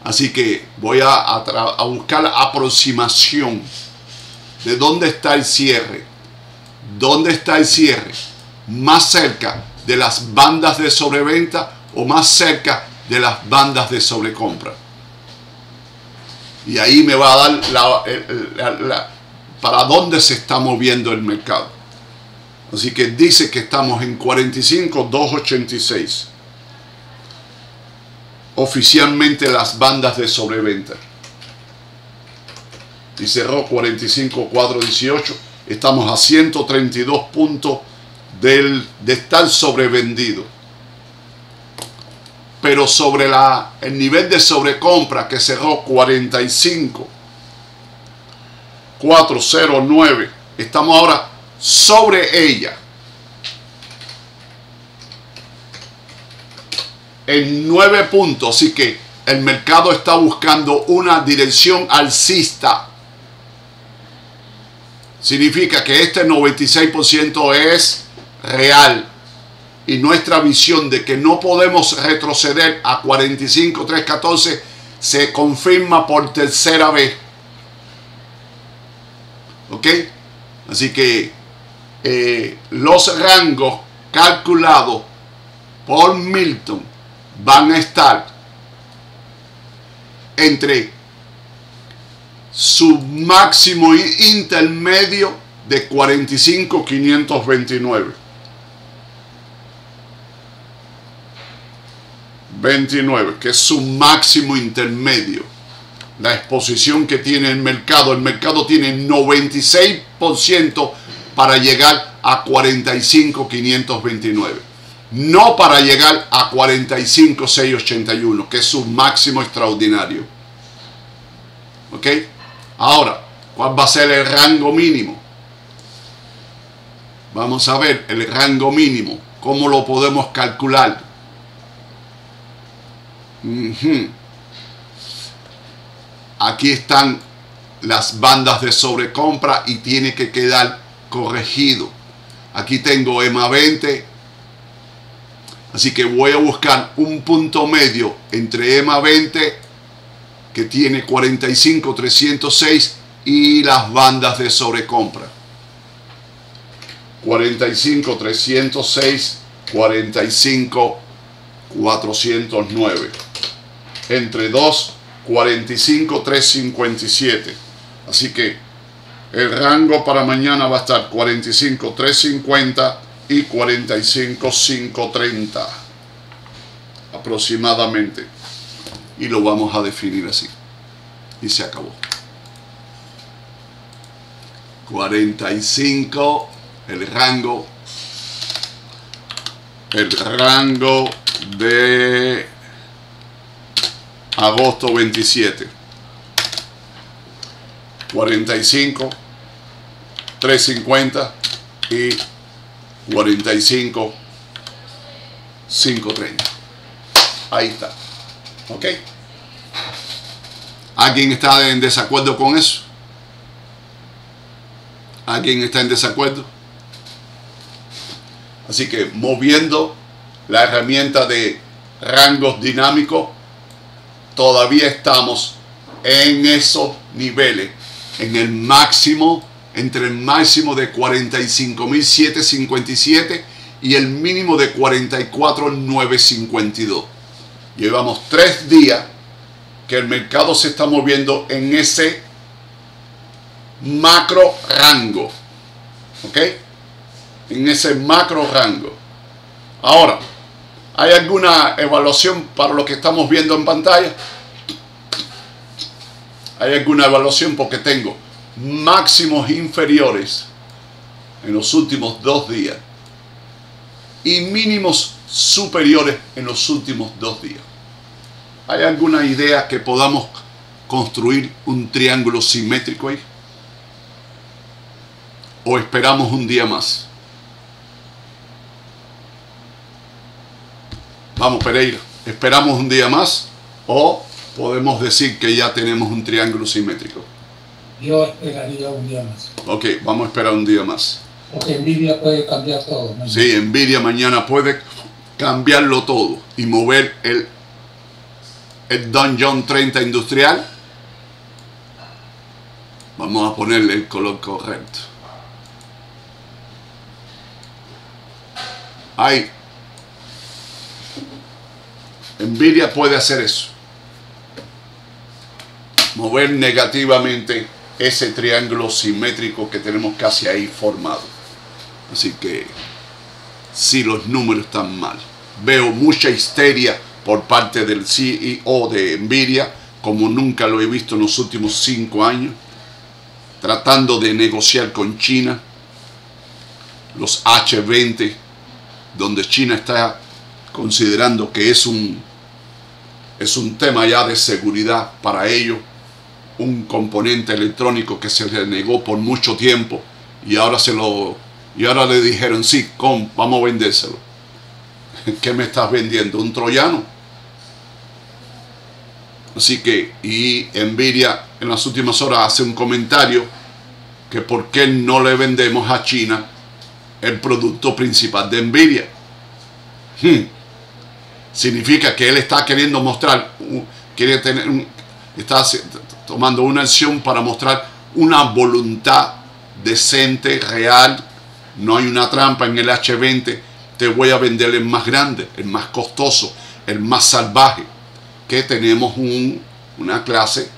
Así que voy a buscar la aproximación de dónde está el cierre. ¿Dónde está el cierre? ¿Más cerca de las bandas de sobreventa o más cerca de las bandas de sobrecompra? Y ahí me va a dar para dónde se está moviendo el mercado. Así que dice que estamos en 45,286. Oficialmente las bandas de sobreventa. Y cerró 45,418. Estamos a 132 puntos de estar sobrevendido. Pero sobre el nivel de sobrecompra que cerró 45,409, estamos ahora sobre ella. En 9 puntos, así que el mercado está buscando una dirección alcista. Significa que este 96% es real. Y nuestra visión de que no podemos retroceder a 45,314 se confirma por tercera vez. ¿Ok? Así que los rangos calculados por Milton van a estar entre su máximo intermedio de 45,529. 29, que es su máximo intermedio. La exposición que tiene el mercado tiene 96% para llegar a 45,529. No para llegar a 45,681, que es su máximo extraordinario. ¿Ok? Ahora, ¿cuál va a ser el rango mínimo? Vamos a ver el rango mínimo. ¿Cómo lo podemos calcular? Aquí están las bandas de sobrecompra y tiene que quedar corregido. Aquí tengo EMA 20. Así que voy a buscar un punto medio entre EMA 20, que tiene 45,306, y las bandas de sobrecompra. 45,306, 45,409. Entre 2, 45,357. Así que el rango para mañana va a estar 45,350 y 45,530 aproximadamente. Y lo vamos a definir así. Y se acabó. 45, el rango de agosto 27. 45, 350 y 45,530. Ahí está. ¿Ok? ¿Alguien está en desacuerdo con eso? ¿Alguien está en desacuerdo? Así que moviendo la herramienta de rangos dinámicos, todavía estamos en esos niveles, en el máximo, entre el máximo de 45,757 y el mínimo de 44,952. Llevamos 3 días que el mercado se está moviendo en ese macro rango. ¿Ok? En ese macro rango. Ahora, ¿hay alguna evaluación para lo que estamos viendo en pantalla? ¿Hay alguna evaluación? Porque tengo máximos inferiores en los últimos 2 días y mínimos superiores en los últimos 2 días. ¿Hay alguna idea que podamos construir un triángulo simétrico ahí? ¿O esperamos un día más? Vamos, Pereira, ¿esperamos un día más o podemos decir que ya tenemos un triángulo simétrico? Yo esperaría un día más. Ok, vamos a esperar un día más. Porque Nvidia puede cambiar todo. ¿No? Sí, Nvidia mañana puede cambiarlo todo y mover el Dow Jones 30 industrial. Vamos a ponerle el color correcto. Ahí. Nvidia puede hacer eso. Mover negativamente ese triángulo simétrico que tenemos casi ahí formado. Así que si los números están mal. Veo mucha histeria por parte del CEO de Nvidia, como nunca lo he visto en los últimos 5 años, tratando de negociar con China los H20, donde China está considerando que es un tema ya de seguridad para ellos, un componente electrónico que se le negó por mucho tiempo y ahora le dijeron sí, vamos a vendérselo. ¿Qué me estás vendiendo? ¿Un troyano? Así que, y Nvidia en las últimas horas hace un comentario que por qué no le vendemos a China el producto principal de Nvidia. Significa que él está queriendo mostrar, está tomando una acción para mostrar una voluntad decente, real. No hay una trampa en el H20. Te voy a vender el más grande, el más costoso, el más salvaje. Que tenemos una clase,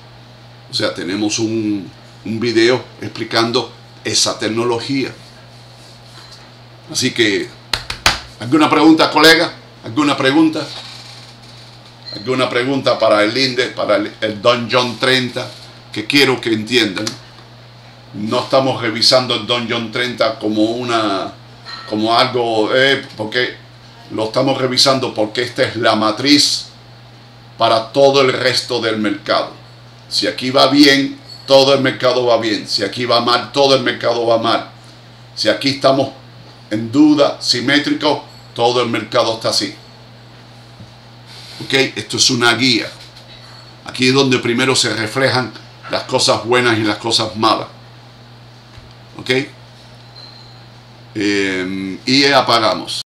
o sea, tenemos un video explicando esa tecnología. Así que, ¿alguna pregunta, colega? ¿Alguna pregunta? ¿Alguna pregunta para el índice, para el Dow Jones 30? Que quiero que entiendan. No estamos revisando el Dow Jones 30 como algo, porque lo estamos revisando porque esta es la matriz para todo el resto del mercado. Si aquí va bien, todo el mercado va bien. Si aquí va mal, todo el mercado va mal. Si aquí estamos en duda, simétrico, todo el mercado está así. Ok, esto es una guía. Aquí es donde primero se reflejan las cosas buenas y las cosas malas. Ok, y apagamos.